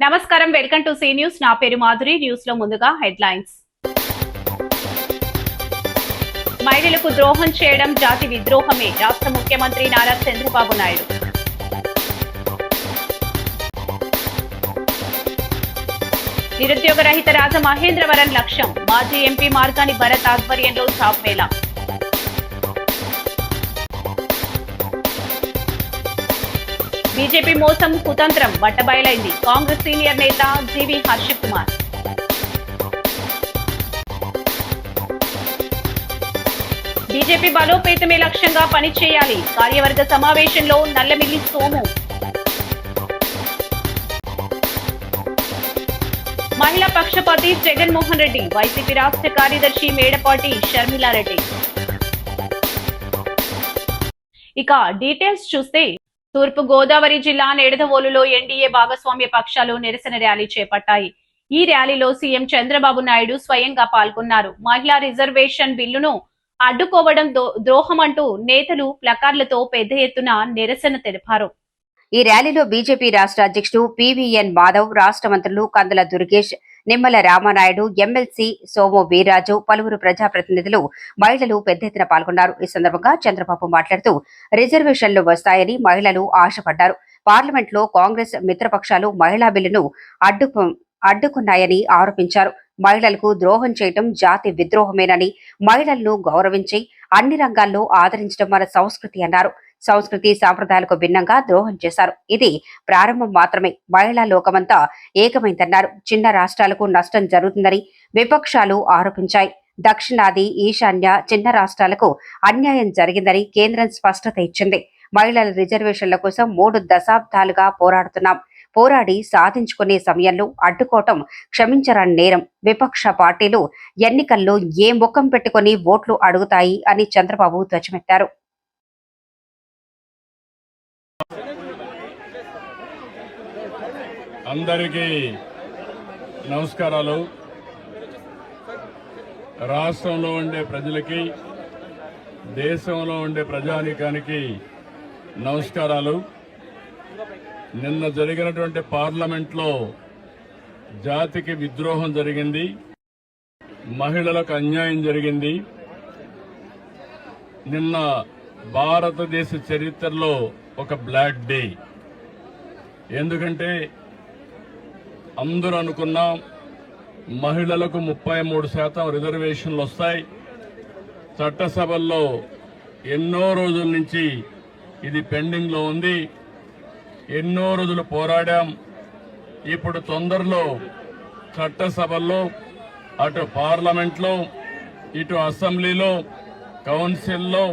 నమస్కారం, welcome to C news. నా పేరు మాధురి. న్యూస్ లో ముందుగా హెడ్లైన్స్. మహిళలకు ద్రోహం చేయడం జాతి విద్రోహమే, రాష్ట్ర ముఖ్యమంత్రి నారా చంద్రబాబు నాయుడు. నిరుద్యోగ రహిత రాజమహేంద్రవరం లక్ష్యం, మాజీ ఎంపీ మార్గాని భరత్ ఆధ్వర్యంలో జాబ్ మేళా. బీజేపీ మోసం కుతంత్రం బట్టబయలైంది, కాంగ్రెస్ సీనియర్ నేత జీవీ హర్షిత్ కుమార్. బీజేపీ బలోపేతమే లక్ష్యంగా పనిచేయాలి, కార్యవర్గ సమావేశంలో నల్లమిల్లి సోము. మహిళా పక్షపాతి జగన్మోహన్ రెడ్డి, వైసీపీ రాష్ట్ర కార్యదర్శి మేడపాటి షర్మిలారెడ్డి. ఇక డీటెయిల్స్ చూస్తే, తూర్పు గోదావరి జిల్లా నిడదవోలులో ఎన్డీఏ భాగస్వామ్య పక్షాలు నిరసన ర్యాలీ చేపట్టాయి. ఈ ర్యాలీలో సీఎం చంద్రబాబు నాయుడు స్వయంగా పాల్గొన్నారు. మహిళా రిజర్వేషన్ బిల్లును అడ్డుకోవడం ద్రోహమంటూ నేతలు ప్లకార్డులతో పెద్ద ఎత్తున నిరసన తెలిపారు. ఈ ర్యాలీలో బీజేపీ రాష్ట్ర అధ్యక్షుడు పివిఎన్ మాధవ్, రాష్ట్ర మంత్రులు కందుల దుర్గేష్, నిమ్మల రామానాయుడు, ఎమ్మెల్సీ సోము వీర్రాజు, పలువురు ప్రజాప్రతినిధులు, మహిళలు పెద్ద ఎత్తున పాల్గొన్నారు. ఈ సందర్భంగా చంద్రబాబు మాట్లాడుతూ రిజర్వేషన్లు వస్తాయని మహిళలు ఆశపడ్డారు. పార్లమెంట్లో కాంగ్రెస్ మిత్రపక్షాలు మహిళా బిల్లును అడ్డుకున్నాయని ఆరోపించారు. మహిళలకు ద్రోహం చేయటం జాతి విద్రోహమేనని, మహిళలను గౌరవించి అన్ని రంగాల్లో ఆదరించడం మన సంస్కృతి అన్నారు. సంస్కృతి సాంప్రదాయాలకు భిన్నంగా ద్రోహం చేశారు. ఇది ప్రారంభం మాత్రమే, మహిళా లోకమంతా ఏకమైందన్నారు. చిన్న రాష్ట్రాలకు నష్టం జరుగుతుందని విపక్షాలు ఆరోపించాయి. దక్షిణాది, ఈశాన్య చిన్న రాష్ట్రాలకు అన్యాయం జరిగిందని కేంద్రం స్పష్టత ఇచ్చింది. మహిళల రిజర్వేషన్ల కోసం 3 దశాబ్దాలుగా పోరాడుతున్నాం. పోరాడి సాధించుకునే సమయంలో అడ్డుకోవటం క్షమించరాని నేరం. విపక్ష పార్టీలు ఎన్నికల్లో ఏ ముఖం పెట్టుకుని ఓట్లు అడుగుతాయి అని చంద్రబాబు ధ్వజమెత్తారు. అందరికీ నమస్కారాలు. రాష్ట్రంలో ఉండే ప్రజలకి, దేశంలో ఉండే ప్రజానీకానికి నమస్కారాలు. నిన్న జరిగినటువంటి పార్లమెంట్లో జాతికి విద్రోహం జరిగింది, మహిళలకు అన్యాయం జరిగింది. నిన్న భారతదేశ చరిత్రలో ఒక బ్లాక్ డే. ఎందుకంటే అందరూ అనుకున్నాం మహిళలకు 33% రిజర్వేషన్లు వస్తాయి. చట్టసభల్లో ఎన్నో రోజుల నుంచి ఇది పెండింగ్లో ఉంది. ఎన్నో రోజులు పోరాడాం. ఇప్పుడు తొందరలో చట్టసభల్లో, అటు పార్లమెంట్లో, ఇటు అసెంబ్లీలో, కౌన్సిల్లో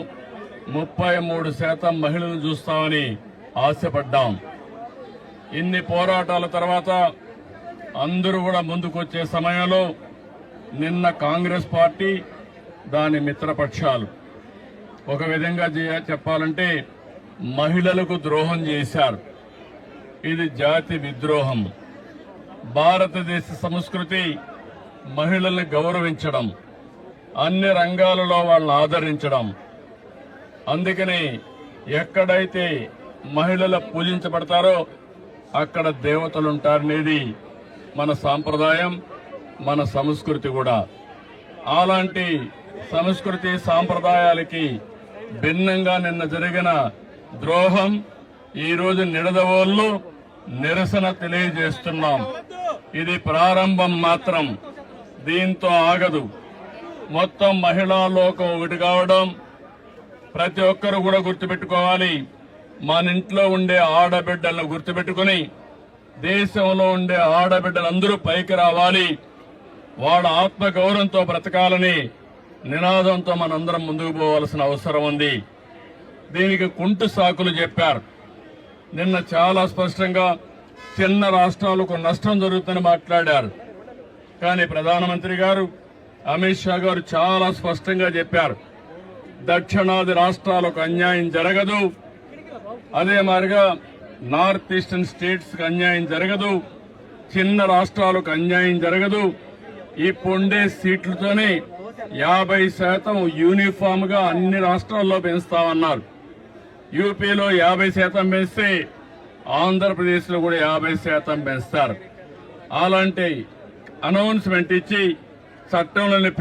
33% మహిళలను చూస్తామని ఆశపడ్డాం. ఇన్ని పోరాటాల తర్వాత అందరూ కూడా ముందుకొచ్చే సమయంలో నిన్న కాంగ్రెస్ పార్టీ, దాని మిత్రపక్షాలు ఒక విధంగా చెప్పాలంటే మహిళలకు ద్రోహం చేశారు. ఇది జాతి విద్రోహం. భారతదేశ సంస్కృతి మహిళల్ని గౌరవించడం, అన్ని రంగాలలో వాళ్ళని ఆదరించడం. అందుకని ఎక్కడైతే మహిళలు పూజించబడతారో అక్కడ దేవతలుంటారనేది మన సాంప్రదాయం, మన సంస్కృతి కూడా. అలాంటి సంస్కృతి సాంప్రదాయాలకి భిన్నంగా నిన్న జరిగిన ద్రోహం ఈరోజు నిడదవోలులో నిరసన తెలియజేస్తున్నాం. ఇది ప్రారంభం మాత్రం, దీంతో ఆగదు. మొత్తం మహిళా లోకం ఒకటి కావడం ప్రతి ఒక్కరు కూడా గుర్తుపెట్టుకోవాలి. మన ఇంట్లో ఉండే ఆడబిడ్డలను గుర్తుపెట్టుకుని దేశంలో ఉండే ఆడబిడ్డలందరూ పైకి రావాలి, వాళ్ళ ఆత్మగౌరవంతో బ్రతకాలని నినాదంతో మనందరం ముందుకు పోవాల్సిన అవసరం ఉంది. దీనికి కుంటు సాకులు చెప్పారు. నిన్న చాలా స్పష్టంగా చిన్న రాష్ట్రాలకు నష్టం జరుగుతుందని మాట్లాడారు. కానీ ప్రధానమంత్రి గారు, అమిత్ షా గారు చాలా స్పష్టంగా చెప్పారు, దక్షిణాది రాష్ట్రాలకు అన్యాయం జరగదు, అదే మాదిరిగా నార్త్ ఈస్టర్న్ స్టేట్స్ కి అన్యాయం జరగదు, చిన్న రాష్ట్రాలకు అన్యాయం జరగదు. ఇప్పుండే సీట్లతోనే 50% యూనిఫామ్ గా అన్ని రాష్ట్రాల్లో పెంచుతామన్నారు. యూపీలో 50% పెంచితే ఆంధ్రప్రదేశ్ లో కూడా 50% పెంచుతారు. అలాంటి అనౌన్స్మెంట్ ఇచ్చి చట్టంలోని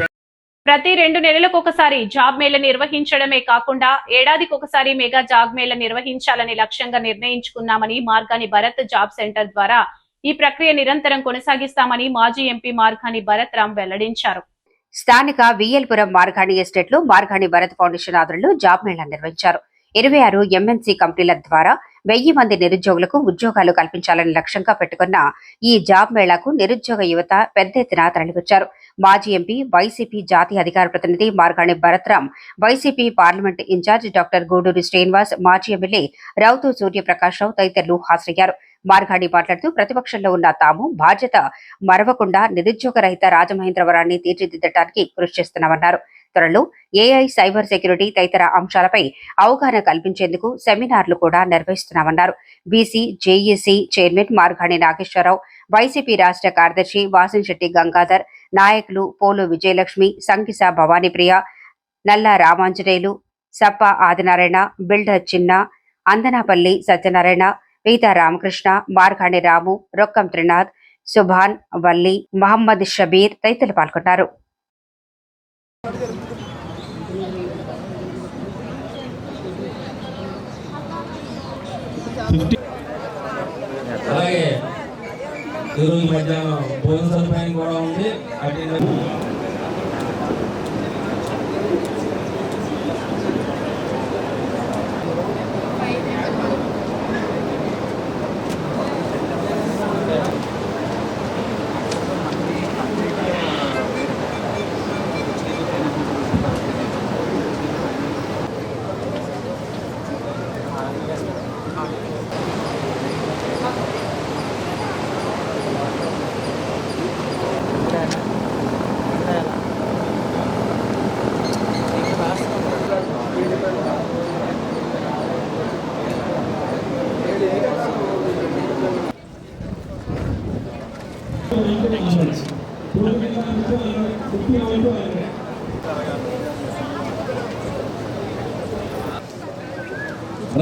ప్రతి 2 నెలలకు ఒకసారి జాబ్ మేళ నిర్వహించడమే కాకుండా ఏడాదికి ఒకసారి మెగా జాబ్ మేళ నిర్వహించాలని లక్ష్యంగా నిర్ణయించుకున్నామని మార్గాని భరత్ జాబ్ సెంటర్ ద్వారా ఈ ప్రక్రియ నిరంతరం కొనసాగిస్తామని మాజీ ఎంపీ మార్గాని భరత్ రామ్ వెల్లడించారు. స్థానిక విఎల్పురం మార్గాణి ఎస్టేట్ లో మార్గాణి భరత్ ఫౌండేషన్ ఆధ్వర్యంలో జాబ్ మేళా నిర్వహించారు. 26 ఎంఎన్సీ కంపెనీల ద్వారా 1000 మంది నిరుద్యోగులకు ఉద్యోగాలు కల్పించాలని లక్ష్యంగా పెట్టుకున్న ఈ జాబ్ మేళాకు నిరుద్యోగ యువత పెద్ద ఎత్తున తరలివచ్చారు. మాజీ ఎంపీ వైసీపీ జాతీయ అధికార ప్రతినిధి Margani Bharat Ram, YCP parliament in charge doctor Guduru Srinivas, మాజీ ఎమ్మెల్యే రౌతు సూర్యప్రకాష్ రావు తదితరులు హాజరయ్యారు. మార్గాణి మాట్లాడుతూ ప్రతిపక్షంలో ఉన్న తాము బాధ్యత మరవకుండా నిరుద్యోగ రహిత రాజమహేంద్రవరాన్ని తీర్చిదిద్దడానికి కృషి చేస్తున్నామన్నారు. త్వరలో ఏఐ, సైబర్ సెక్యూరిటీ తదితర అంశాలపై అవగాహన కల్పించేందుకు సెమినార్లు కూడా నిర్వహిస్తున్నామన్నారు. BC JAC chairman Margani Nageswara Rao, YCP రాష్ట్ర కార్యదర్శి వాసిశెట్టి గంగాధర్, నాయకులు పోలు విజయలక్ష్మి, సంకిస భవానీప్రియ, నల్ల రామాంజనేయులు, సప్ప ఆదినారాయణ, బిల్డర్ చిన్న, అందనాపల్లి సత్యనారాయణ, పీతా రామకృష్ణ, మార్గాణి రాము, రొక్కం త్రినాథ్, సుభాన్, వల్లి, మహమ్మద్ షబీర్ తదితరులు పాల్గొన్నారు. అలాగే ఈరోజు మధ్యాహ్నం భోజన సదుపాయం కూడా ఉంది.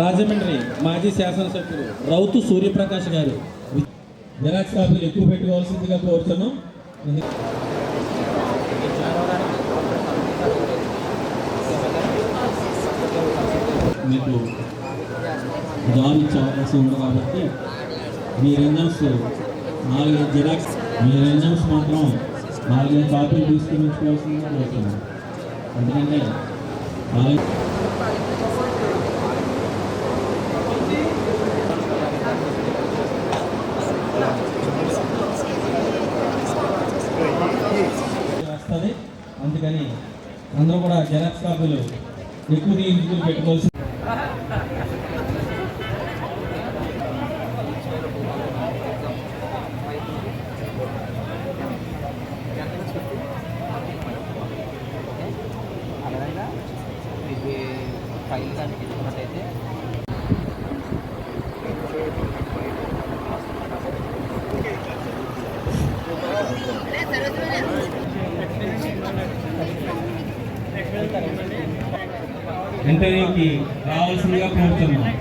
రాజమండ్రి మాజీ శాసనసభ్యులు రౌతు సూర్యప్రకాష్ గారు జిరాక్స్ కాపీలు ఎక్కువ పెట్టుకోవాల్సిందిగా కోరుతున్నాం. మీకు జాబ్ ఇచ్చే అవకాశం ఉంది కాబట్టి మీ రెజల్ట్స్ 4 జిరాక్స్, మీ రెజల్ట్స్ మాత్రం 4 కాపీలు తీసుకుని ఉంచుకోవాల్సిందిగా కోరుతున్నాం. ఎందుకంటే వస్తుంది. అందుకని అందరూ కూడా జెరాక్స్ కాపీలు ఎక్కువ తీసుకుని పెట్టుకోవాల్సి. ఫైల్ కానీ తీసుకున్నట్టయితే ఇంటర్వ్యూకి రావాల్సిందిగా కోరుతున్నాం.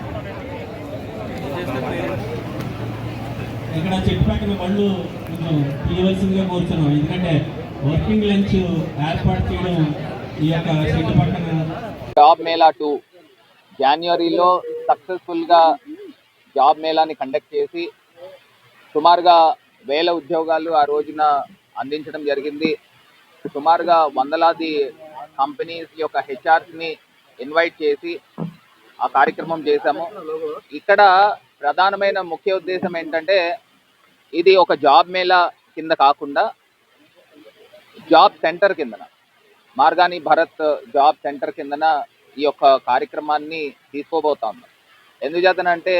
ఇక్కడ చెట్టు పక్కన బళ్ళు కొంచెం తీయవలసిందిగా కోరుతున్నాం. ఎందుకంటే వర్కింగ్ లంచ్ ఏర్పాటు చేయడం ఈ యొక్క చెట్టు పక్కన. జాబ్ మేళా 2 జనవరిలో సక్సెస్ఫుల్గా జాబ్ మేళాని కండక్ట్ చేసి సుమారుగా 1000 ఉద్యోగాలు ఆ రోజున అందించడం జరిగింది. సుమారుగా వందలాది కంపెనీస్ యొక్క హెచ్ఆర్స్ని ఇన్వైట్ చేసి ఆ కార్యక్రమం చేశాము. ఇక్కడ ప్రధానమైన ముఖ్య ఉద్దేశం ఏంటంటే ఇది ఒక జాబ్ మేళా కింద కాకుండా జాబ్ సెంటర్ కిందన, మార్గాని భరత్ జాబ్ సెంటర్ కిందన ఈ యొక్క కార్యక్రమాన్ని తీసుకోబోతాం. ఎందుచేతనంటే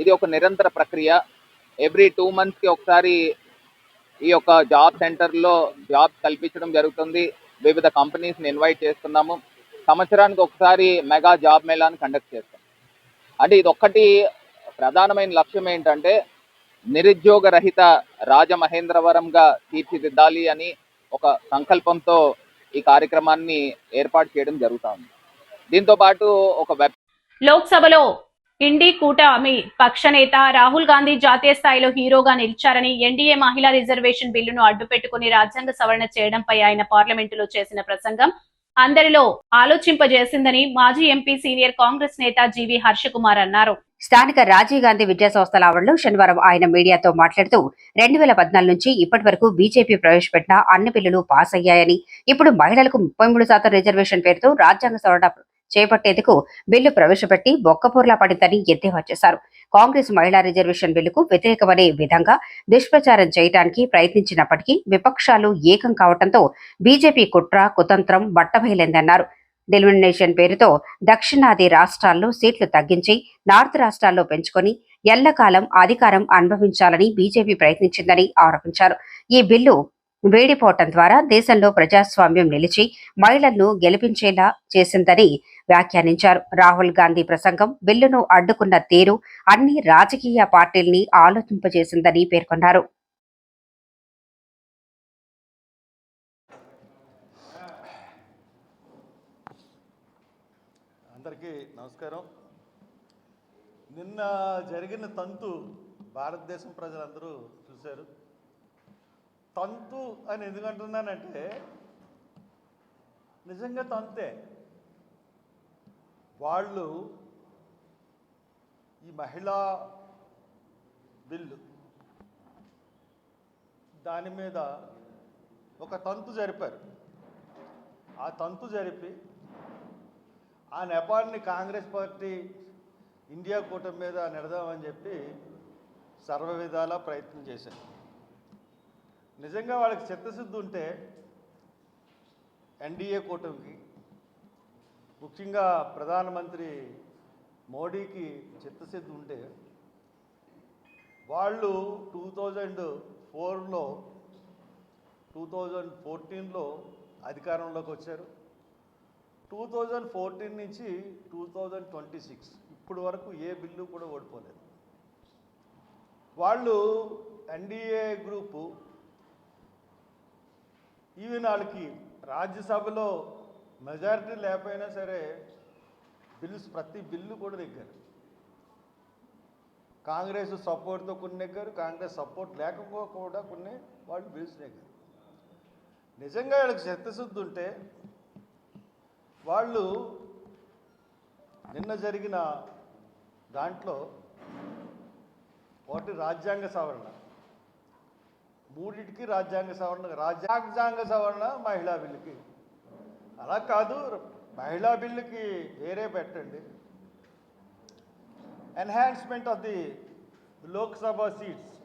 ఇది ఒక నిరంతర ప్రక్రియ. ఎవ్రీ 2 monthsకి ఒకసారి ఈ యొక్క జాబ్ సెంటర్లో జాబ్ కల్పించడం జరుగుతుంది. వివిధ కంపెనీస్ని ఇన్వైట్ చేస్తున్నాము. సంవత్సరానికి ఒకసారి మెగా జాబ్ మేళాని కండక్ట్ చేస్తాం. అంటే ఇది ఒక్కటి ప్రధానమైన లక్ష్యం ఏంటంటే నిరుద్యోగ రహిత రాజమహేంద్రవరంగా తీర్చిదిద్దాలి అని ఒక సంకల్పంతో ఈ కార్యక్రమాన్ని ఏర్పాటు చేయడం జరుగుతుంది. దీంతో పాటు ఒక లోక్సభలో ఇండి కూటమి పక్షనేత రాహుల్ గాంధీ జాతీయ స్థాయిలో హీరోగా నిలిచారని, ఎన్డీఏ మహిళా రిజర్వేషన్ బిల్లును అడ్డుపెట్టుకుని రాజ్యాంగ సవరణ చేయడంపై ఆయన పార్లమెంటులో చేసిన ప్రసంగం అందరిలో ఆలోచింపజేసిందని మాజీ ఎంపీ సీనియర్ కాంగ్రెస్ నేత జీవీ హర్షకుమార్ అన్నారు. స్థానిక రాజీవ్ గాంధీ విద్యా సంస్థల ఆవరణలో శనివారం ఆయన మీడియాతో మాట్లాడుతూ 2014 నుంచి ఇప్పటి వరకు బీజేపీ ప్రవేశపెట్టిన అన్ని బిల్లులు పాస్ అయ్యాయని, ఇప్పుడు మహిళలకు 33% రిజర్వేషన్ పేరుతో రాజ్యాంగ సవరణ చేపట్టేందుకు బిల్లు ప్రవేశపెట్టి బొక్కపూర్లా పడిందని ఎద్దేవా చేశారు. కాంగ్రెస్ మహిళా రిజర్వేషన్ బిల్లుకు వ్యతిరేకమనే విధంగా దుష్ప్రచారం చేయడానికి ప్రయత్నించినప్పటికీ విపక్షాలు ఏకం కావడంతో బీజేపీ కుట్ర కుతంత్రం బట్టబయలైందన్నారు. డిలిమినేషన్ పేరుతో దక్షిణాది రాష్ట్రాల్లో సీట్లు తగ్గించి నార్త్ రాష్ట్రాల్లో పెంచుకొని ఎల్లకాలం అధికారం అనుభవించాలని బీజేపీ ప్రయత్నించిందని ఆరోపించారు. ఈ బిల్లు వేడిపోవటం ద్వారా దేశంలో ప్రజాస్వామ్యం నిలిచి మహిళలను గెలిపించేలా చేసిందని వ్యాఖ్యానించారు. రాహుల్ గాంధీ ప్రసంగం బిల్లును అడ్డుకున్న తీరు అన్ని రాజకీయ పార్టీల్ని ఆలోచింపజేసిందని పేర్కొన్నారు. అందరికీ నమస్కారం. నిన్న జరిగిన తంతు భారతదేశం ప్రజలందరూ చూశారు. తంతు అని ఎందుకంటున్నానంటే నిజంగా తంతే. వాళ్ళు ఈ మహిళా బిల్లు దాని మీద ఒక తంతు జరిపారు. ఆ తంతు జరిపి ఆ నెపాన్ని కాంగ్రెస్ పార్టీ ఇండియా కూటమి మీద నెడదామని చెప్పి సర్వ విధాలా ప్రయత్నం చేశారు. నిజంగా వాళ్ళకి చిత్తశుద్ధి ఉంటే ఎన్డీఏ కూటమికి, ముఖ్యంగా ప్రధానమంత్రి మోడీకి చిత్తశుద్ధి ఉంటే వాళ్ళు 2004లో 2014లో అధికారంలోకి వచ్చారు. 2014 నుంచి 2026 ఇప్పుడు వరకు ఏ బిల్లు కూడా ఓడిపోలేదు. వాళ్ళు ఎన్డీఏ గ్రూపు ఈవెన్ వాళ్ళకి రాజ్యసభలో మెజారిటీ లేకపోయినా సరే ప్రతి బిల్లు కూడా నెగ్గారు. కాంగ్రెస్ సపోర్ట్తో కొన్ని నెగ్గారు, కాంగ్రెస్ సపోర్ట్ లేకపోతే కూడా కొన్ని వాళ్ళు బిల్స్ నెగ్గారు. నిజంగా వాళ్ళకి చిత్తశుద్ధి ఉంటే వాళ్ళు నిన్న జరిగిన దాంట్లో ఒకటి రాజ్యాంగ సవరణ, మూడింటికి రాజ్యాంగ సవరణ మహిళా బిల్లుకి. అలా కాదు, మహిళా బిల్లుకి వేరే పెట్టండి. Enhancement of the Lok Sabha seats,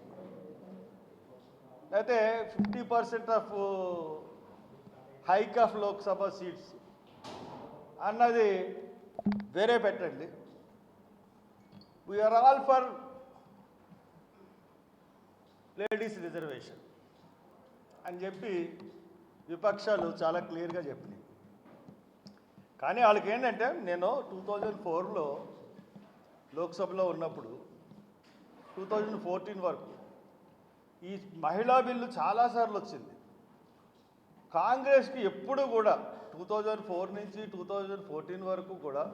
అయితే 50% of hike of Lok Sabha seats అన్నది వేరే పెట్టండి. We are all for ladies reservation అని చెప్పి విపక్షాలు చాలా క్లియర్గా చెప్పినాయి. కానీ వాళ్ళకి ఏంటంటే, నేను 2004లో లోక్సభలో ఉన్నప్పుడు 2014 వరకు ఈ మహిళా బిల్లు చాలాసార్లు వచ్చింది. కాంగ్రెస్కి ఎప్పుడు కూడా 2004 నుంచి 2014 వరకు కూడా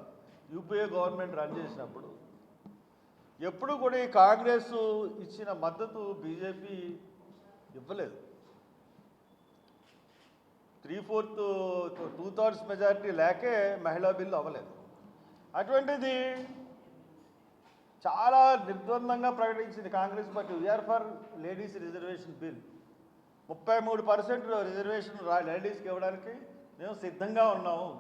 యూపీఏ గవర్నమెంట్ రన్ చేసినప్పుడు ఎప్పుడు కూడా ఈ కాంగ్రెస్ ఇచ్చిన మద్దతు బీజేపీ ఇవ్వలేదు. 2/3 మెజారిటీ లేకే మహిళా బిల్లు అవ్వలేదు. అటువంటిది చాలా నిర్ద్వందంగా ప్రకటించింది Congress party. We are for ladies reservation bill. 33% reservation లేడీస్కి ఇవ్వడానికి మేము సిద్ధంగా ఉన్నాము.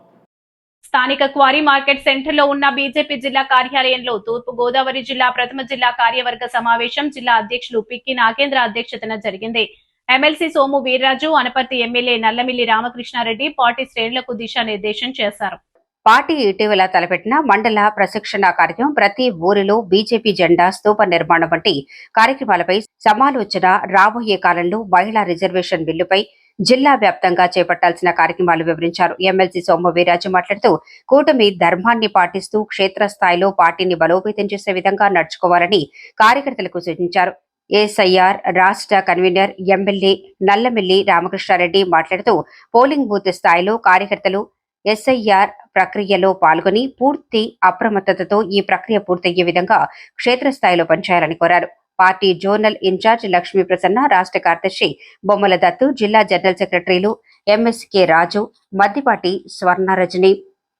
స్థానిక క్వారీ మార్కెట్ సెంటర్ లో ఉన్న బీజేపీ జిల్లా కార్యాలయంలో తూర్పు గోదావరి జిల్లా ప్రథమ జిల్లా కార్యవర్గ సమావేశం జిల్లా అధ్యక్షులు పిక్కి నాగేంద్ర అధ్యక్షతన జరిగింది. MLC Somu Veerraju, Anaparthi MLA Nallamilli Ramakrishna Reddy party శ్రేణులకు దిశానిర్దేశం చేశారు. పార్టీ ఇటీవల తలపెట్టిన మండల ప్రశిక్షణ కార్యక్రమం, ప్రతి ఊరిలో బీజేపీ జెండా స్తూప నిర్మాణం వంటి కార్యక్రమాలపై సమాలోచన, రాబోయే కాలంలో మహిళా రిజర్వేషన్ బిల్లుపై జిల్లా వ్యాప్తంగా చేపట్టాల్సిన కార్యక్రమాలు వివరించారు. ఎమ్మెల్సీ సోము వీర్రాజు మాట్లాడుతూ కూటమి ధర్మాన్ని పాటిస్తూ క్షేత్రస్థాయిలో పార్టీని బలోపేతం చేసే విధంగా నడుచుకోవాలని కార్యకర్తలకు సూచించారు. ఏఎస్ఐఆర్ రాష్ట్ర కన్వీనర్ ఎమ్మెల్యే నల్లమిల్లి రామకృష్ణారెడ్డి మాట్లాడుతూ పోలింగ్ బూత్ స్థాయిలో కార్యకర్తలు ఎస్ఐఆర్ ప్రక్రియలో పాల్గొని పూర్తి అప్రమత్తతతో ఈ ప్రక్రియ పూర్తయ్యే విధంగా క్షేత్రస్థాయిలో పనిచేయాలని కోరారు. Party zonal in charge Lakshmi Prasanna, రాష్ట్ర కార్యదర్శి బొమ్మల దత్తు, జిల్లా జనరల్ సెక్రటరీలు ఎంఎస్కే రాజు, మద్దిపాటి స్వర్ణరజని,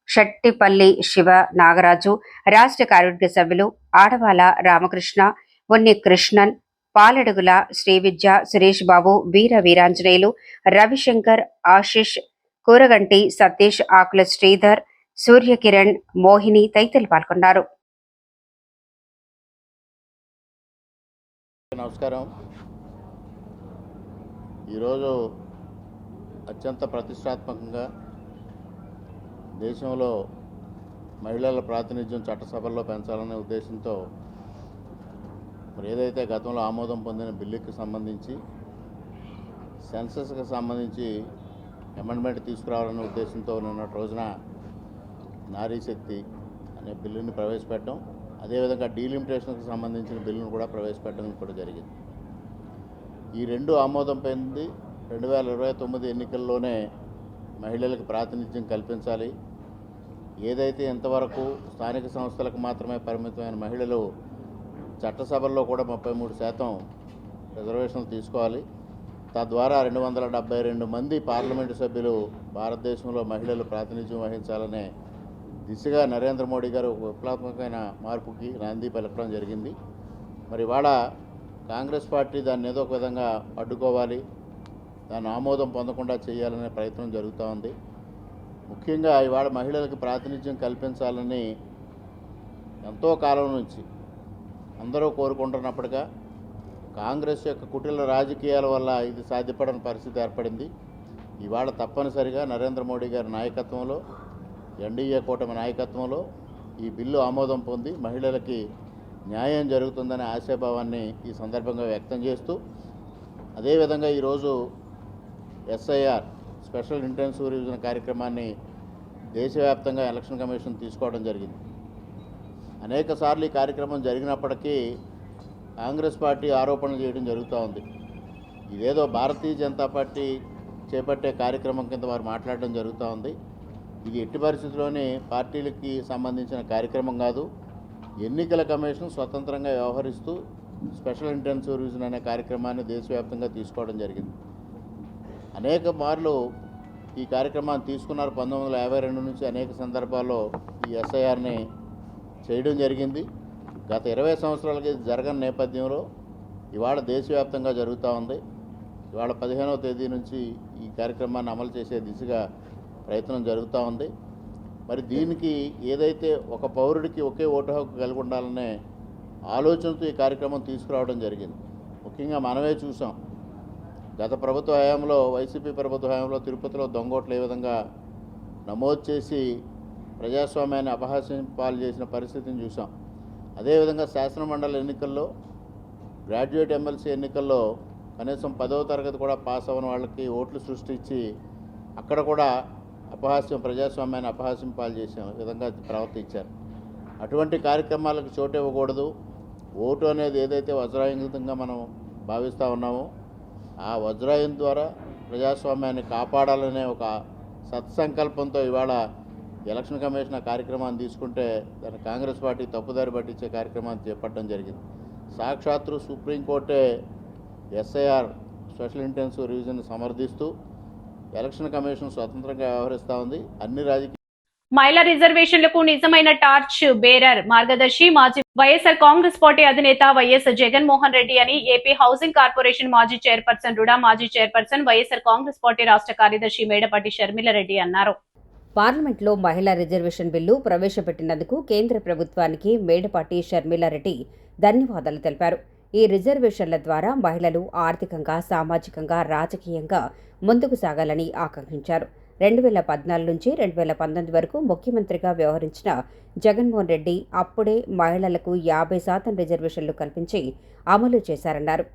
షట్టిపల్లి శివ నాగరాజు, రాష్ట్ర కార్యవర్గ సభ్యులు ఆడవాల రామకృష్ణ, ఉన్ని కృష్ణన్, పాలడుగుల శ్రీవిద్య, సురేష్ బాబు, వీర వీరాంజనేయులు, రవిశంకర్, ఆశిష్, కూరగంటి సతీష్, ఆకుల శ్రీధర్, సూర్యకిరణ్, మోహిని తదితరులు పాల్గొన్నారు. నమస్కారం. ఈరోజు అత్యంత ప్రతిష్టాత్మకంగా దేశంలో మహిళల ప్రాతినిధ్యం చట్టసభల్లో పెంచాలనే ఉద్దేశంతో మరి ఏదైతే గతంలో ఆమోదం పొందిన బిల్లుకి సంబంధించి సెన్సస్కి సంబంధించి అమెండ్మెంట్ తీసుకురావాలనే ఉద్దేశంతో నిన్నటి రోజున నారీ శక్తి అనే బిల్లుని ప్రవేశపెట్టడం, అదేవిధంగా డీలిమిటేషన్కి సంబంధించిన బిల్లును కూడా ప్రవేశపెట్టడం కూడా జరిగింది. ఈ రెండు ఆమోదం పొంది 2029 ఎన్నికల్లోనే మహిళలకు ప్రాతినిధ్యం కల్పించాలి. ఏదైతే ఇంతవరకు స్థానిక సంస్థలకు మాత్రమే పరిమితమైన మహిళలు చట్టసభల్లో కూడా 33% రిజర్వేషన్లు తీసుకోవాలి. తద్వారా 272 మంది పార్లమెంటు సభ్యులు భారతదేశంలో మహిళలు ప్రాతినిధ్యం వహించాలనే దిశగా నరేంద్ర మోడీ గారు ఒక విప్లవాత్మకమైన మార్పుకి నాంది పలకడం జరిగింది. మరి ఇవాళ కాంగ్రెస్ పార్టీ దాన్ని ఏదో ఒక విధంగా అడ్డుకోవాలి, దాన్ని ఆమోదం పొందకుండా చేయాలనే ప్రయత్నం జరుగుతూ ఉంది. ముఖ్యంగా ఇవాళ మహిళలకు ప్రాతినిధ్యం కల్పించాలని ఎంతో కాలం నుంచి అందరూ కోరుకుంటున్నప్పటిగా కాంగ్రెస్ యొక్క కుటిల రాజకీయాల వల్ల ఇది సాధ్యపడని పరిస్థితి ఏర్పడింది. ఇవాళ తప్పనిసరిగా నరేంద్ర మోడీ గారి నాయకత్వంలో, ఎన్డీఏ కూటమి నాయకత్వంలో ఈ బిల్లు ఆమోదం పొంది మహిళలకి న్యాయం జరుగుతుందనే ఆశాభావాన్ని ఈ సందర్భంగా వ్యక్తం చేస్తూ, అదేవిధంగా ఈరోజు ఎస్ఐఆర్ స్పెషల్ ఇంటెన్సివ్ రివిజన్ కార్యక్రమాన్ని దేశవ్యాప్తంగా ఎలక్షన్ కమిషన్ తీసుకోవడం జరిగింది. అనేక సార్లు ఈ కార్యక్రమం జరిగినప్పటికీ కాంగ్రెస్ పార్టీ ఆరోపణలు చేయడం జరుగుతూ ఉంది. ఇదేదో భారతీయ జనతా పార్టీ చేపట్టే కార్యక్రమం కింద వారు మాట్లాడడం జరుగుతూ ఉంది. ఇది ఎట్టి పరిస్థితుల్లోనే పార్టీలకి సంబంధించిన కార్యక్రమం కాదు. ఎన్నికల కమిషన్ స్వతంత్రంగా వ్యవహరిస్తూ స్పెషల్ ఇంటెన్సివ్ రివిజన్ అనే కార్యక్రమాన్ని దేశవ్యాప్తంగా తీసుకోవడం జరిగింది. అనేక మార్లు ఈ కార్యక్రమాన్ని తీసుకున్నారు. 1952 నుంచి అనేక సందర్భాల్లో ఈ ఎస్ఐఆర్ని చేయడం జరిగింది. గత 20 సంవత్సరాలకి జరగని నేపథ్యంలో ఇవాళ దేశవ్యాప్తంగా జరుగుతూ ఉంది. ఇవాళ 15వ తేదీ నుంచి ఈ కార్యక్రమాన్ని అమలు చేసే దిశగా ప్రయత్నం జరుగుతూ ఉంది. మరి దీనికి ఏదైతే ఒక పౌరుడికి ఒకే ఓటు హక్కు కలిగి ఉండాలనే ఆలోచనతో ఈ కార్యక్రమం తీసుకురావడం జరిగింది. ముఖ్యంగా మనమే చూసాం, గత ప్రభుత్వ హయాంలో, వైసీపీ ప్రభుత్వ హయాంలో తిరుపతిలో దొంగోట్లు ఏ విధంగా నమోదు చేసి ప్రజాస్వామ్యాన్ని అపహాస్యం పాలు చేసిన పరిస్థితిని చూసాం. అదేవిధంగా శాసనమండలి ఎన్నికల్లో, గ్రాడ్యుయేట్ ఎమ్మెల్సీ ఎన్నికల్లో కనీసం 10వ తరగతి కూడా పాస్ అవ్వని వాళ్ళకి ఓట్లు సృష్టించి అక్కడ కూడా అపహాస్యం, ప్రజాస్వామ్యాన్ని అపహాస్యం పాలు చేసే విధంగా ప్రవర్తించారు. అటువంటి కార్యక్రమాలకు చోటు ఇవ్వకూడదు. ఓటు అనేది ఏదైతే వజ్రాయుధంగా మనం భావిస్తూ ఉన్నామో ఆ వజ్రాయుధం ద్వారా ప్రజాస్వామ్యాన్ని కాపాడాలనే ఒక సత్సంకల్పంతో ఇవాళ ఎలక్షన్ కమిషన్ కార్యక్రమాన్ని తీసుకుంటే దాన్ని కాంగ్రెస్ పార్టీ తప్పుదారి పట్టించే కార్యక్రమాన్ని చేపట్టడం జరిగింది. సాక్షాత్తు సుప్రీంకోర్టే ఎస్ఐఆర్ స్పెషల్ ఇంటెన్సివ్ రివిజన్ సమర్థిస్తూ ఎలక్షన్ కమిషన్ స్వతంత్రంగా వ్యవహరిస్తూ ఉంది. అన్ని రాజకీయ మహిళా రిజర్వేషన్లకు నిజమైన టార్చ్ బేరర్, మార్గదర్శి మాజీ వైఎస్ఆర్ కాంగ్రెస్ పార్టీ అధినేత వైఎస్ జగన్మోహన్ రెడ్డి అని ఏపీ హౌసింగ్ కార్పొరేషన్ మాజీ చైర్పర్సన్, రుడా మాజీ చైర్పర్సన్, వైఎస్ఆర్ కాంగ్రెస్ పార్టీ రాష్ట్ర కార్యదర్శి మేడపాటి షర్మిలారెడ్డి అన్నారు. పార్లమెంట్లో మహిళా రిజర్వేషన్ బిల్లు ప్రవేశపెట్టినందుకు కేంద్ర ప్రభుత్వానికి మేడపాటి షర్మిలారెడ్డి ధన్యవాదాలు తెలిపారు. ఈ రిజర్వేషన్ల ద్వారా మహిళలు ఆర్థికంగా, సామాజికంగా, రాజకీయంగా ముందుకు సాగాలని ఆకాంక్షించారు. 2014 నుంచి 2019 వరకు ముఖ్యమంత్రిగా వ్యవహరించిన జగన్మోహన్ రెడ్డి అప్పుడే మహిళలకు 50% రిజర్వేషన్లు కల్పించి అమలు చేశారన్నారు.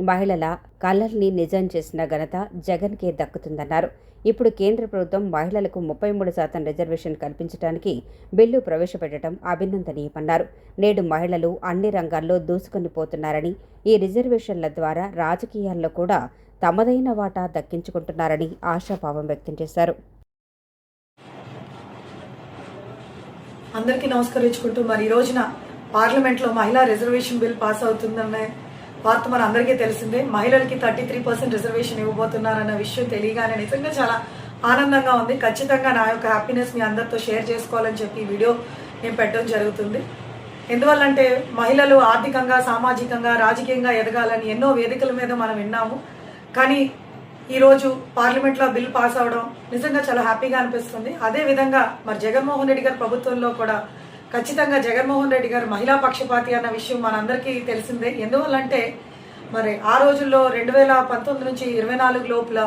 మహిళల కలల్ని నిజం చేసిన ఘనత జగన్కే దక్కుతుందన్నారు. ఇప్పుడు కేంద్ర ప్రభుత్వం మహిళలకు 33% రిజర్వేషన్ కల్పించడానికి బిల్లు ప్రవేశపెట్టడం అభినందనీయమన్నారు. నేడు మహిళలు అన్ని రంగాల్లో దూసుకొని పోతున్నారని, ఈ రిజర్వేషన్ల ద్వారా రాజకీయాల్లో కూడా తమదైన వాటా దక్కించుకుంటున్నారని ఆశాభావం వ్యక్తం చేశారు. అందరికీ నమస్కరించుకుంటూ మరి ఈ రోజున పార్లమెంట్లో మహిళా రిజర్వేషన్ బిల్ పాస్ అవుతుందనే వార్త మన అందరికీ తెలిసిందే. మహిళలకి 33% రిజర్వేషన్ ఇవ్వబోతున్నారన్న విషయం తెలియగానే నిజంగా చాలా ఆనందంగా ఉంది. ఖచ్చితంగా నా యొక్క హ్యాపీనెస్ మీ అందరితో షేర్ చేసుకోవాలని చెప్పి ఈ వీడియో నేను పెట్టడం జరుగుతుంది. ఎందువల్లంటే మహిళలు ఆర్థికంగా, సామాజికంగా, రాజకీయంగా ఎదగాలని ఎన్నో వేదికల మీద మనం విన్నాము. కానీ ఈరోజు పార్లమెంట్లో బిల్ పాస్ అవడం నిజంగా చాలా హ్యాపీగా అనిపిస్తుంది. అదేవిధంగా మరి జగన్మోహన్ రెడ్డి గారి ప్రభుత్వంలో కూడా ఖచ్చితంగా జగన్మోహన్ రెడ్డి గారు మహిళా పక్షపాతి అన్న విషయం మనందరికీ తెలిసిందే. ఎందువల్లంటే మరి ఆ రోజుల్లో 2019 నుంచి 24 లోపల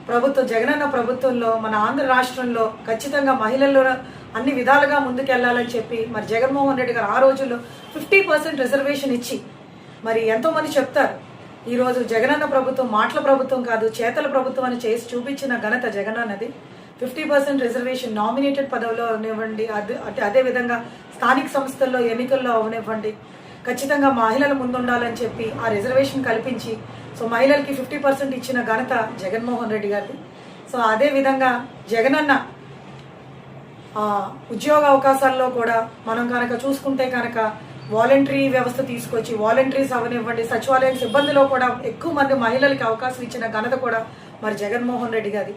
ప్రభుత్వం, జగనన్న ప్రభుత్వంలో మన ఆంధ్ర రాష్ట్రంలో ఖచ్చితంగా మహిళలు అన్ని విధాలుగా ముందుకెళ్లాలని చెప్పి మరి జగన్మోహన్ రెడ్డి గారు ఆ రోజుల్లో 50% రిజర్వేషన్ ఇచ్చి మరి ఎంతోమంది చెప్తారు ఈరోజు జగనన్న ప్రభుత్వం మాటల ప్రభుత్వం కాదు, చేతల ప్రభుత్వం అని చేసి చూపించిన ఘనత జగనన్నది. 50% రిజర్వేషన్ నామినేటెడ్ పదవిలో అవనివ్వండి, అదేవిధంగా స్థానిక సంస్థల్లో ఎన్నికల్లో అవనివ్వండి, ఖచ్చితంగా మహిళలు ముందుండాలని చెప్పి ఆ రిజర్వేషన్ కల్పించి సో మహిళలకి 50% ఇచ్చిన ఘనత జగన్మోహన్ రెడ్డి గారిది. సో అదేవిధంగా జగనన్న ఉద్యోగ అవకాశాల్లో కూడా మనం కనుక చూసుకుంటే కనుక వాలంటరీ వ్యవస్థ తీసుకొచ్చి వాలంటరీస్ అవనివ్వండి, సచివాలయం సిబ్బందిలో కూడా ఎక్కువ మంది మహిళలకి అవకాశం ఇచ్చిన ఘనత కూడా మరి జగన్మోహన్ రెడ్డి గారి.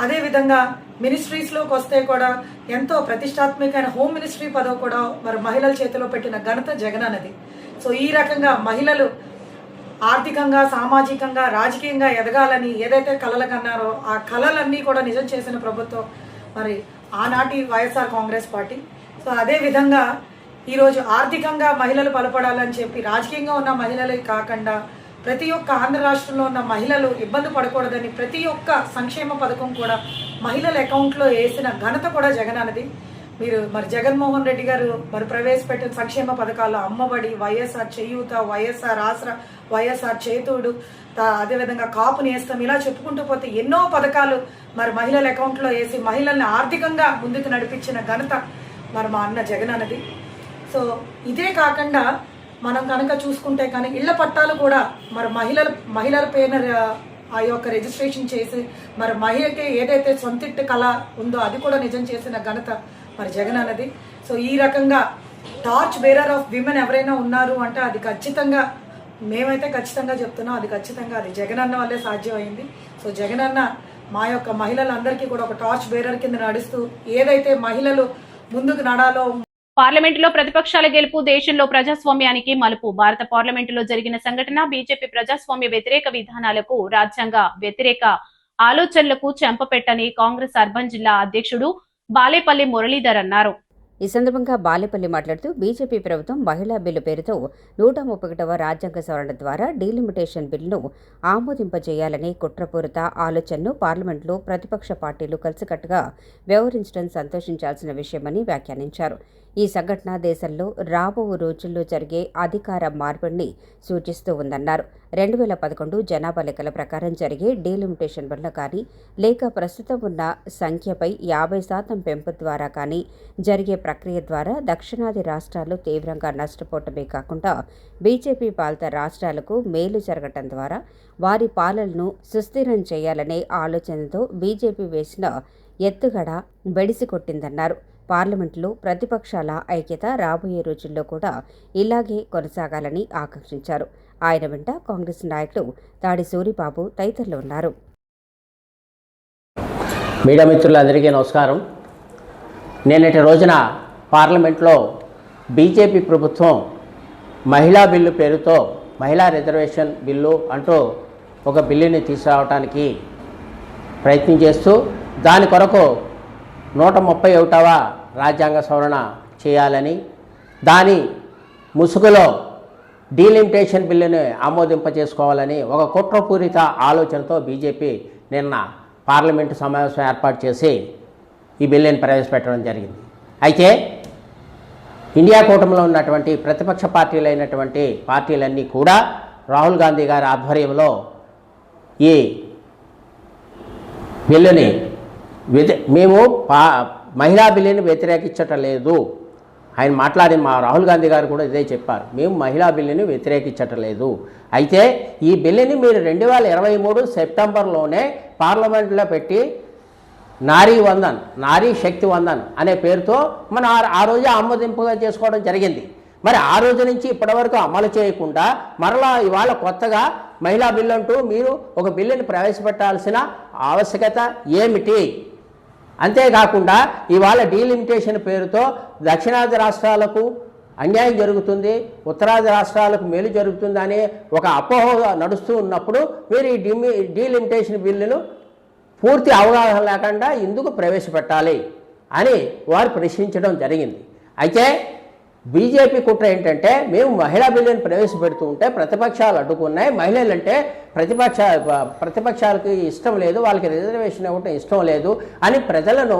అదేవిధంగా మినిస్ట్రీస్లోకి వస్తే కూడా ఎంతో ప్రతిష్టాత్మకమైన హోమ్ మినిస్ట్రీ పదవి కూడా మరి మహిళల చేతిలో పెట్టిన ఘనత జగనన్నది. సో ఈ రకంగా మహిళలు ఆర్థికంగా, సామాజికంగా, రాజకీయంగా ఎదగాలని ఏదైతే కలలు కన్నారో ఆ కలలన్నీ కూడా నిజం చేసిన ప్రభుత్వం మరి ఆనాటి వైఎస్ఆర్ కాంగ్రెస్ పార్టీ. సో అదేవిధంగా ఈరోజు ఆర్థికంగా మహిళలు బలపడాలని చెప్పి రాజకీయంగా ఉన్న మహిళలే కాకుండా ప్రతి ఒక్క ఆంధ్ర రాష్ట్రంలో ఉన్న మహిళలు ఇబ్బంది పడకూడదని ప్రతి ఒక్క సంక్షేమ పథకం కూడా మహిళల అకౌంట్లో వేసిన ఘనత కూడా జగనన్నది. మీరు మరి జగన్మోహన్ రెడ్డి గారు మరి ప్రవేశపెట్టిన సంక్షేమ పథకాలు అమ్మఒడి, వైఎస్ఆర్ చేయూత, వైఎస్ఆర్ ఆసరా, వైఎస్ఆర్ చేతుడు, అదేవిధంగా కాపు నేస్తం, ఇలా చెప్పుకుంటూ పోతే ఎన్నో పథకాలు మరి మహిళల అకౌంట్లో వేసి మహిళల్ని ఆర్థికంగా ముందుకు నడిపించిన ఘనత మరి మా అన్న జగనన్నది. సో ఇదే కాకుండా మనం కనుక చూసుకుంటే కానీ ఇళ్ల పట్టాలు కూడా మరి మహిళల పేరున ఆ యొక్క రిజిస్ట్రేషన్ చేసి మరి మహిళకి ఏదైతే సొంతింటి కళ ఉందో అది కూడా నిజం చేసిన ఘనత మరి జగనన్నది. సో ఈ రకంగా టార్చ్ బేరర్ ఆఫ్ విమెన్ ఎవరైనా ఉన్నారు అంటే అది ఖచ్చితంగా మేమైతే ఖచ్చితంగా చెప్తున్నాం, అది ఖచ్చితంగా అది జగనన్న వల్లే సాధ్యమైంది. సో జగనన్న మా యొక్క మహిళలందరికీ కూడా ఒక టార్చ్ బేరర్ కింద నడుస్తూ ఏదైతే మహిళలు ముందుకు నడాలో. పార్లమెంటులో ప్రతిపక్షాల గెలుపు, దేశంలో ప్రజాస్వామ్యానికి మలుపు. భారత పార్లమెంటులో జరిగిన సంఘటన బీజేపీ ప్రజాస్వామ్య వ్యతిరేక విధానాలకు, రాజ్యాంగ వ్యతిరేక ఆలోచనలకు చెంపపెట్టని కాంగ్రెస్ అర్బన్ జిల్లా అధ్యక్షుడు బాలేపల్లి మురళీధర్ అన్నారు. ఈ సందర్భంగా బాలేపల్లి మాట్లాడుతూ బీజేపీ ప్రభుత్వం మహిళా బిల్లు పేరుతో 131వ రాజ్యాంగ సవరణ ద్వారా డీలిమిటేషన్ బిల్లును ఆమోదింపజేయాలనే కుట్రపూరిత ఆలోచనను పార్లమెంట్లో ప్రతిపక్ష పార్టీలు కలిసికట్టుగా వ్యవహరించడం సంతోషించాల్సిన విషయమని వ్యాఖ్యానించారు. ఈ సంఘటన దేశంలో రాబో రోజుల్లో జరిగే అధికార మార్పిడిని సూచిస్తూ ఉందన్నారు. 2011 జనాభా లెక్కల ప్రకారం జరిగే డీలిమిటేషన్ వల్ల కానీ లేక ప్రస్తుతం ఉన్న సంఖ్యపై 50% పెంపు ద్వారా కానీ జరిగే ప్రక్రియ ద్వారా దక్షిణాది రాష్ట్రాలు తీవ్రంగా నష్టపోవటమే కాకుండా బీజేపీ పాలిత రాష్ట్రాలకు మేలు జరగటం ద్వారా వారి పాలనను సుస్థిరం చేయాలనే ఆలోచనతో బీజేపీ వేసిన ఎత్తుగడ బెడిసికొట్టిందన్నారు. పార్లమెంటులో ప్రతిపక్షాల ఐక్యత రాబోయే రోజుల్లో కూడా ఇలాగే కొనసాగాలని ఆకాంక్షించారు. ఆయన వెంట కాంగ్రెస్ నాయకులు తాడి సూరిబాబు తదితరులు ఉన్నారు. మీడియా మిత్రులందరికీ నమస్కారం. నిన్నటి రోజున పార్లమెంట్లో బీజేపీ ప్రభుత్వం మహిళా బిల్లు పేరుతో మహిళా రిజర్వేషన్ బిల్లు అంటూ ఒక బిల్లుని తీసుకురావడానికి ప్రయత్నం చేస్తూ దాని కొరకు 131వ రాజ్యాంగ సవరణ చేయాలని, దాని ముసుగులో డీలిమిటేషన్ బిల్లుని ఆమోదింపజేసుకోవాలని ఒక కుట్రపూరిత ఆలోచనతో బీజేపీ నిన్న పార్లమెంటు సమావేశం ఏర్పాటు చేసి ఈ బిల్లుని ప్రవేశపెట్టడం జరిగింది. అయితే ఇండియా కూటమిలో ఉన్నటువంటి ప్రతిపక్ష పార్టీలైనటువంటి పార్టీలన్నీ కూడా రాహుల్ గాంధీ గారి ఆధ్వర్యంలో ఈ బిల్లుని మేము మహిళా బిల్లుని వ్యతిరేకించటం లేదు. ఆయన మాట్లాడి మా రాహుల్ గాంధీ గారు కూడా ఇదే చెప్పారు, మేము మహిళా బిల్లుని వ్యతిరేకించటం లేదు. అయితే ఈ బిల్లుని మీరు 2023 సెప్టెంబర్లోనే పార్లమెంట్లో పెట్టి నారీ వందన్, నారీ శక్తి వందన్ అనే పేరుతో మనం ఆ రోజు ఆమోదింపుగా చేసుకోవడం జరిగింది. మరి ఆ రోజు నుంచి ఇప్పటివరకు అమలు చేయకుండా మరలా ఇవాళ కొత్తగా మహిళా బిల్లు అంటూ మీరు ఒక బిల్లుని ప్రవేశపెట్టాల్సిన ఆవశ్యకత ఏమిటి? అంతేకాకుండా ఇవాళ డీలిమిటేషన్ పేరుతో దక్షిణాది రాష్ట్రాలకు అన్యాయం జరుగుతుంది, ఉత్తరాది రాష్ట్రాలకు మేలు జరుగుతుంది అనే ఒక అపోహ నడుస్తూ ఉన్నప్పుడు మీరు ఈ డీలిమిటేషన్ బిల్లును పూర్తి అవగాహన లేకుండా ఎందుకు ప్రవేశపెట్టాలి అని వారు ప్రశ్నించడం జరిగింది. అయితే బీజేపీ కుట్ర ఏంటంటే మేము మహిళా బిల్లుని ప్రవేశపెడుతూ ఉంటే ప్రతిపక్షాలు అడ్డుకున్నాయి, మహిళలంటే ప్రతిపక్షాలకు ఇష్టం లేదు, వాళ్ళకి రిజర్వేషన్ ఇవ్వటం ఇష్టం లేదు అని ప్రజలను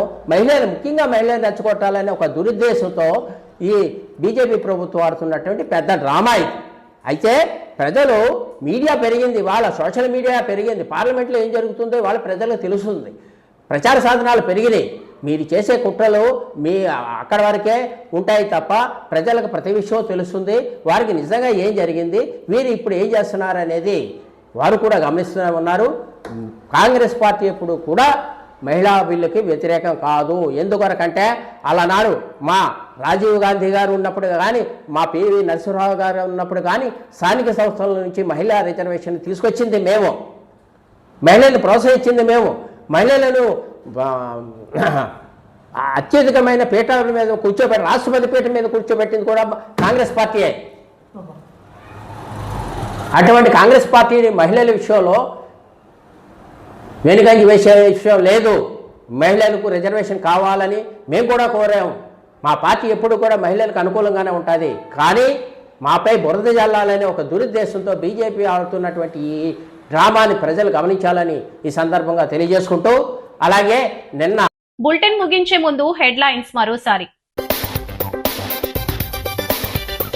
ముఖ్యంగా మహిళలను రెచ్చగొట్టాలనే ఒక దురుద్దేశంతో ఈ బీజేపీ ప్రభుత్వం ఆడుతున్నటువంటి పెద్ద డ్రామా ఇది. అయితే ప్రజలు మీడియా పెరిగింది, వాళ్ళ సోషల్ మీడియా పెరిగింది, పార్లమెంట్లో ఏం జరుగుతుందో వాళ్ళ ప్రజలకు తెలుస్తుంది, ప్రచార సాధనాలు పెరిగినాయి. మీరు చేసే కుట్రలు అక్కడ వరకే ఉంటాయి తప్ప ప్రజలకు ప్రతి విషయం తెలుస్తుంది, వారికి నిజంగా ఏం జరిగింది, వీరు ఇప్పుడు ఏం చేస్తున్నారు అనేది వారు కూడా గమనిస్తూనే ఉన్నారు. కాంగ్రెస్ పార్టీ ఎప్పుడు కూడా మహిళా బిల్లుకి వ్యతిరేకం కాదు. ఎందుకొరకంటే అలానాడు మా రాజీవ్ గాంధీ గారు ఉన్నప్పుడు కానీ, మా పివి నరసింహరావు గారు ఉన్నప్పుడు కానీ స్థానిక సంస్థల నుంచి మహిళా రిజర్వేషన్ తీసుకొచ్చింది మేము, మహిళలను ప్రోత్సహించింది మేము, మహిళలను అత్యధికమైన పీఠాల మీద కూర్చోబెట్టి రాష్ట్రపతి పీఠం మీద కూర్చోబెట్టింది కూడా కాంగ్రెస్ పార్టీయే. అటువంటి కాంగ్రెస్ పార్టీని మహిళల విషయంలో వెనుకంజ వేసే విషయం లేదు. మహిళలకు రిజర్వేషన్ కావాలని మేము కూడా కోరాము. మా పార్టీ ఎప్పుడు కూడా మహిళలకు అనుకూలంగానే ఉంటుంది. కానీ మాపై బురద జల్లాలనే ఒక దురుద్దేశంతో బీజేపీ ఆడుతున్నటువంటి ఈ డ్రామాని ప్రజలు గమనించాలని ఈ సందర్భంగా తెలియజేసుకుంటూ, అలాగే నిన్న బులెటిన్ ముగించే ముందు హెడ్లైన్స్ మరోసారి.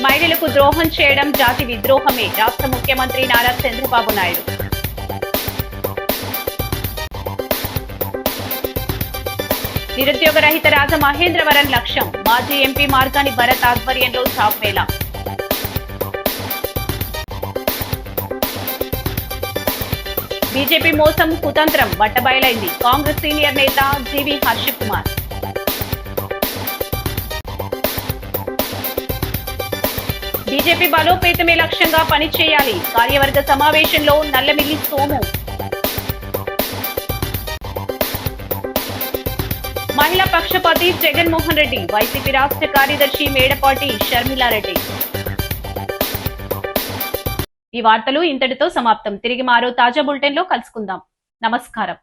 మహిళలకు ద్రోహం చేయడం జాతి విద్రోహమే, రాష్ట్ర ముఖ్యమంత్రి నారా చంద్రబాబు నాయుడు. నిరుద్యోగ రహిత రాజమహేంద్రవరం లక్ష్యం, మాజీ ఎంపీ మార్గాని భరత్ ఆధ్వర్యంలో జాబ్ మేళా. బీజేపీ మోసం కుతంత్రం బట్టబయలైంది, కాంగ్రెస్ సీనియర్ నేత జీవీ హర్ష్ కుమార్. బీజేపీ బలోపేతమే లక్ష్యంగా పనిచేయాలి, కార్యవర్గ సమావేశంలో నల్లమిల్లి సోము. మహిళా పక్షపాతి జగన్మోహన్ రెడ్డి, వైసీపీ రాష్ట్ర కార్యదర్శి మేడపాటి షర్మిలారెడ్డి. ఈ వార్తలు ఇంతటితో సమాప్తం. తిరిగి మరో తాజా బులెటిన్ లో కలుసుకుందాం. నమస్కారం.